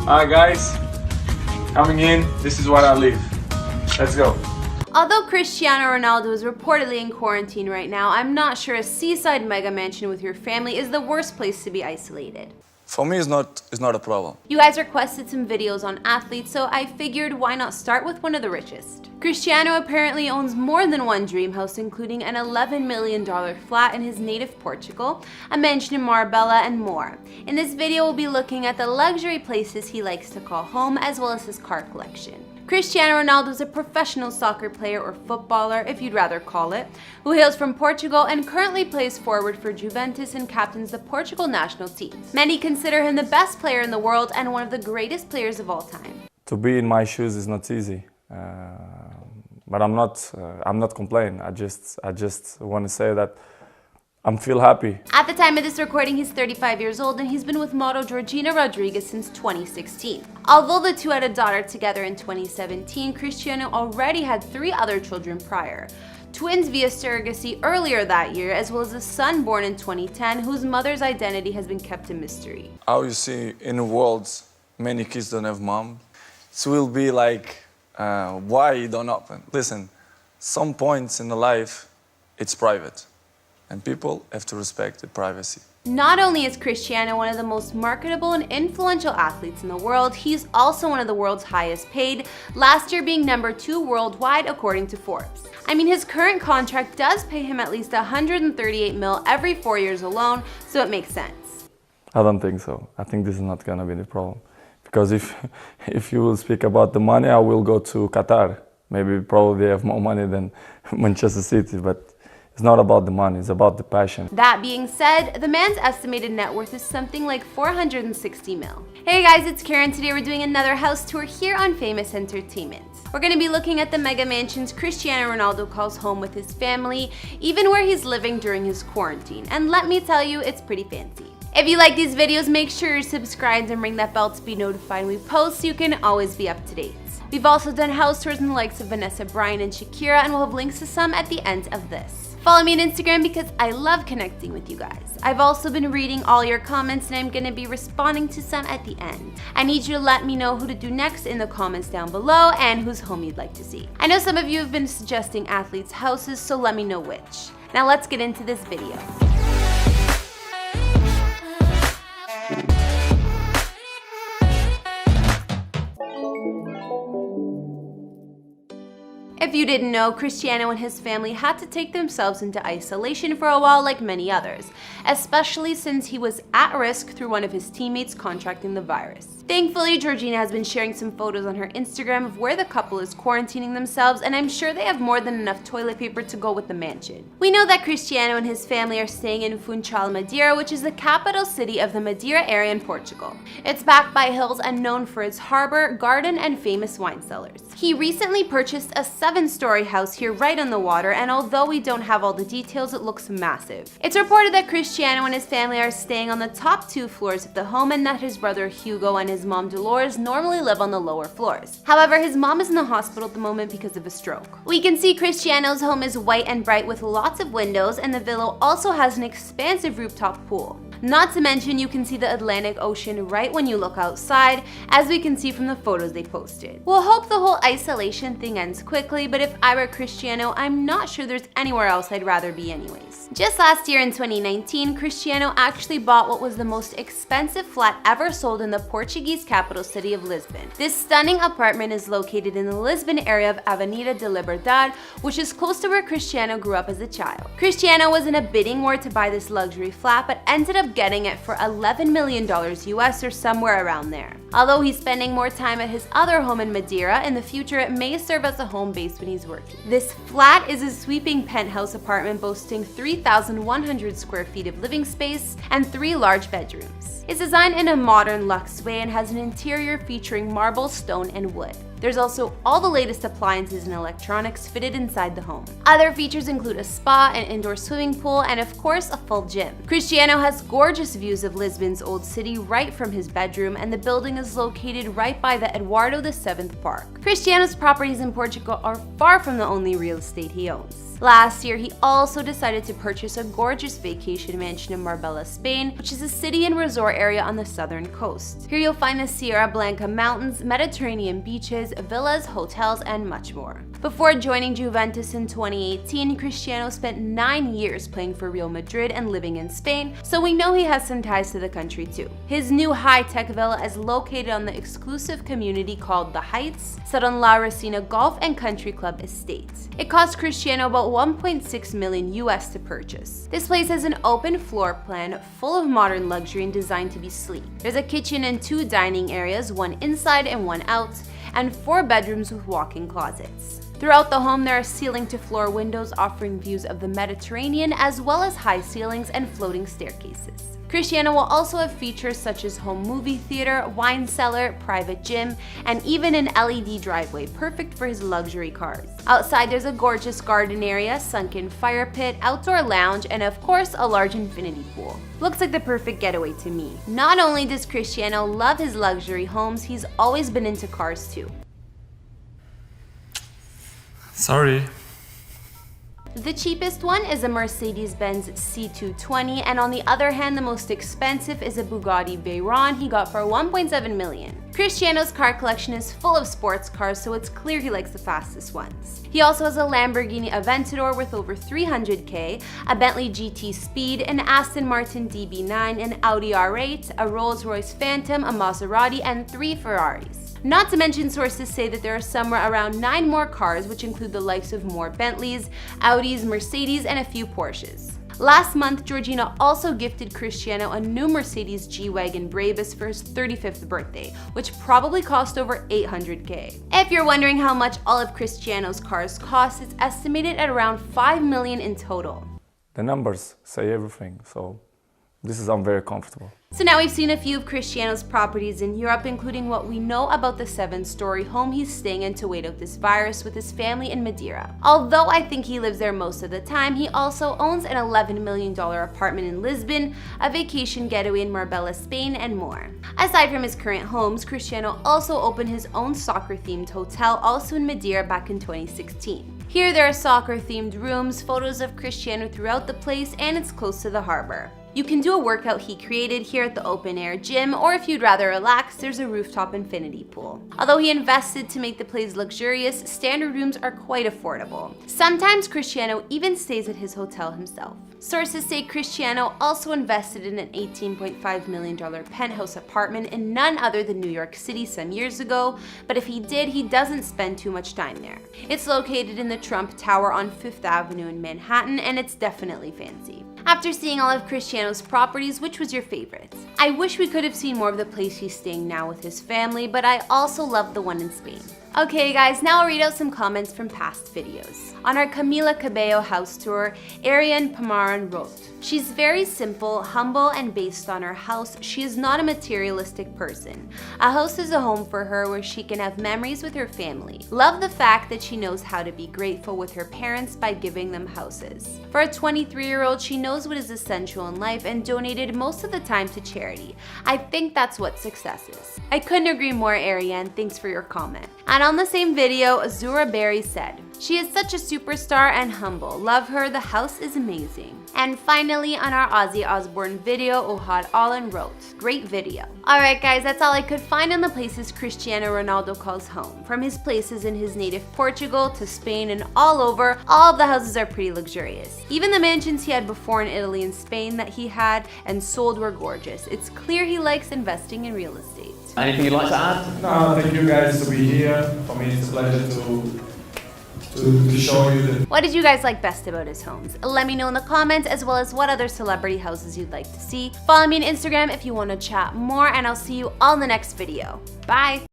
Alright guys, coming in, this is what I leave. Let's go. Although Cristiano Ronaldo is reportedly in quarantine right now, I'm not sure a seaside mega mansion with your family is the worst place to be isolated. For me, it's not a problem. You guys requested some videos on athletes, so I figured why not start with one of the richest. Cristiano apparently owns more than one dream house, including an $11 million flat in his native Portugal, a mansion in Marbella, and more. In this video, we'll be looking at the luxury places he likes to call home, as well as his car collection. Cristiano Ronaldo is a professional soccer player, or footballer if you'd rather call it, who hails from Portugal and currently plays forward for Juventus and captains the Portugal national team. Many consider him the best player in the world and one of the greatest players of all time. To be in my shoes is not easy, but I'm not complaining. I just want to say that I feel happy. At the time of this recording, he's 35 years old and he's been with model Georgina Rodriguez since 2016. Although the two had a daughter together in 2017, Cristiano already had 3 other children prior. Twins via surrogacy earlier that year, as well as a son born in 2010 whose mother's identity has been kept a mystery. How you see in the world, many kids don't have mom. It will be like, why it don't happen? Listen, some points in the life, it's private. And people have to respect the privacy. Not only is Cristiano one of the most marketable and influential athletes in the world, he's also one of the world's highest paid, last year being number 2 worldwide according to Forbes. I mean, his current contract does pay him at least 138 mil every 4 years alone, so it makes sense. I don't think so. I think this is not gonna be the problem. Because if you will speak about the money, I will go to Qatar. Maybe probably they have more money than Manchester City, but it's not about the money, it's about the passion. That being said, the man's estimated net worth is something like 460 mil. Hey guys, it's Karen. Today we're doing another house tour here on Famous Entertainment. We're going to be looking at the mega mansions Cristiano Ronaldo calls home with his family, even where he's living during his quarantine. And let me tell you, it's pretty fancy. If you like these videos, make sure you're subscribed and ring that bell to be notified when we post so you can always be up to date. We've also done house tours in the likes of Vanessa Bryan and Shakira, and we'll have links to some at the end of this. Follow me on Instagram because I love connecting with you guys. I've also been reading all your comments and I'm going to be responding to some at the end. I need you to let me know who to do next in the comments down below and whose home you'd like to see. I know some of you have been suggesting athletes' houses, so let me know which. Now let's get into this video. If you didn't know, Cristiano and his family had to take themselves into isolation for a while like many others, especially since he was at risk through one of his teammates contracting the virus. Thankfully, Georgina has been sharing some photos on her Instagram of where the couple is quarantining themselves, and I'm sure they have more than enough toilet paper to go with the mansion. We know that Cristiano and his family are staying in Funchal, Madeira, which is the capital city of the Madeira area in Portugal. It's backed by hills and known for its harbor, garden, and famous wine cellars. He recently purchased a 7-story house here right on the water, and although we don't have all the details, it looks massive. It's reported that Cristiano and his family are staying on the top 2 floors of the home and that his brother Hugo and his mom Dolores normally live on the lower floors. However, his mom is in the hospital at the moment because of a stroke. We can see Cristiano's home is white and bright with lots of windows, and the villa also has an expansive rooftop pool. Not to mention, you can see the Atlantic Ocean right when you look outside, as we can see from the photos they posted. We'll hope the whole isolation thing ends quickly, but if I were Cristiano, I'm not sure there's anywhere else I'd rather be anyways. Just last year in 2019, Cristiano actually bought what was the most expensive flat ever sold in the Portuguese capital city of Lisbon. This stunning apartment is located in the Lisbon area of Avenida de Liberdade, which is close to where Cristiano grew up as a child. Cristiano was in a bidding war to buy this luxury flat, but ended up getting it for $11 million US or somewhere around there. Although he's spending more time at his other home in Madeira, in the future it may serve as a home base when he's working. This flat is a sweeping penthouse apartment boasting 3,100 square feet of living space and 3 large bedrooms. It's designed in a modern luxe way and has an interior featuring marble, stone, and wood. There's also all the latest appliances and electronics fitted inside the home. Other features include a spa, an indoor swimming pool, and of course a full gym. Cristiano has gorgeous views of Lisbon's old city right from his bedroom, and the building is located right by the Eduardo VII Park. Cristiano's properties in Portugal are far from the only real estate he owns. Last year, he also decided to purchase a gorgeous vacation mansion in Marbella, Spain, which is a city and resort area on the southern coast. Here you'll find the Sierra Blanca Mountains, Mediterranean beaches, villas, hotels, and much more. Before joining Juventus in 2018, Cristiano spent 9 years playing for Real Madrid and living in Spain, so we know he has some ties to the country too. His new high-tech villa is located on the exclusive community called The Heights, set on La Resina Golf and Country Club Estate. It cost Cristiano about 1.6 million US to purchase. This place has an open floor plan full of modern luxury and designed to be sleek. There's a kitchen and 2 dining areas, one inside and one out, and 4 bedrooms with walk-in closets. Throughout the home, there are ceiling-to-floor windows offering views of the Mediterranean, as well as high ceilings and floating staircases. Cristiano will also have features such as home movie theater, wine cellar, private gym, and even an LED driveway, perfect for his luxury cars. Outside, there's a gorgeous garden area, sunken fire pit, outdoor lounge, and of course, a large infinity pool. Looks like the perfect getaway to me. Not only does Cristiano love his luxury homes, he's always been into cars too. Sorry. The cheapest one is a Mercedes-Benz C220, and on the other hand, the most expensive is a Bugatti Veyron he got for 1.7 million. Cristiano's car collection is full of sports cars, so it's clear he likes the fastest ones. He also has a Lamborghini Aventador worth over 300k, a Bentley GT Speed, an Aston Martin DB9, an Audi R8, a Rolls-Royce Phantom, a Maserati, and 3 Ferraris. Not to mention, sources say that there are somewhere around 9 more cars, which include the likes of more Bentleys, Audis, Mercedes, and a few Porsches. Last month, Georgina also gifted Cristiano a new Mercedes G-Wagon Brabus for his 35th birthday, which probably cost over 800k. If you're wondering how much all of Cristiano's cars cost, it's estimated at around 5 million in total. The numbers say everything, so I'm very comfortable. So now we've seen a few of Cristiano's properties in Europe, including what we know about the 7-story home he's staying in to wait out this virus with his family in Madeira. Although I think he lives there most of the time, he also owns an $11 million apartment in Lisbon, a vacation getaway in Marbella, Spain, and more. Aside from his current homes, Cristiano also opened his own soccer-themed hotel, also in Madeira, back in 2016. Here there are soccer-themed rooms, photos of Cristiano throughout the place, and it's close to the harbor. You can do a workout he created here at the open-air gym, or if you'd rather relax, there's a rooftop infinity pool. Although he invested to make the place luxurious, standard rooms are quite affordable. Sometimes Cristiano even stays at his hotel himself. Sources say Cristiano also invested in an $18.5 million penthouse apartment in none other than New York City some years ago, but if he did, he doesn't spend too much time there. It's located in the Trump Tower on 5th Avenue in Manhattan, and it's definitely fancy. After seeing all of Cristiano's properties, which was your favorite? I wish we could have seen more of the place he's staying now with his family, but I also love the one in Spain. Okay guys, now I'll read out some comments from past videos. On our Camila Cabello house tour, Ariane Pamaran wrote, "She's very simple, humble, and based on her house, she is not a materialistic person. A house is a home for her where she can have memories with her family. Love the fact that she knows how to be grateful with her parents by giving them houses. For a 23-year-old, she knows what is essential in life and donated most of the time to charity. I think that's what success is." I couldn't agree more, Ariane. Thanks for your comment. And on the same video, Azura Berry said, "She is such a superstar and humble. Love her. The house is amazing." And finally, on our Ozzy Osbourne video, Ohad Allen wrote, "Great video." Alright guys, that's all I could find on the places Cristiano Ronaldo calls home. From his places in his native Portugal to Spain and all over, all of the houses are pretty luxurious. Even the mansions he had before in Italy and Spain that he had and sold were gorgeous. It's clear he likes investing in real estate. Anything you'd like to add? No, thank you guys to be here. For me, it's a pleasure to show you that. What did you guys like best about his homes? Let me know in the comments, as well as what other celebrity houses you'd like to see. Follow me on Instagram if you want to chat more, and I'll see you all in the next video. Bye!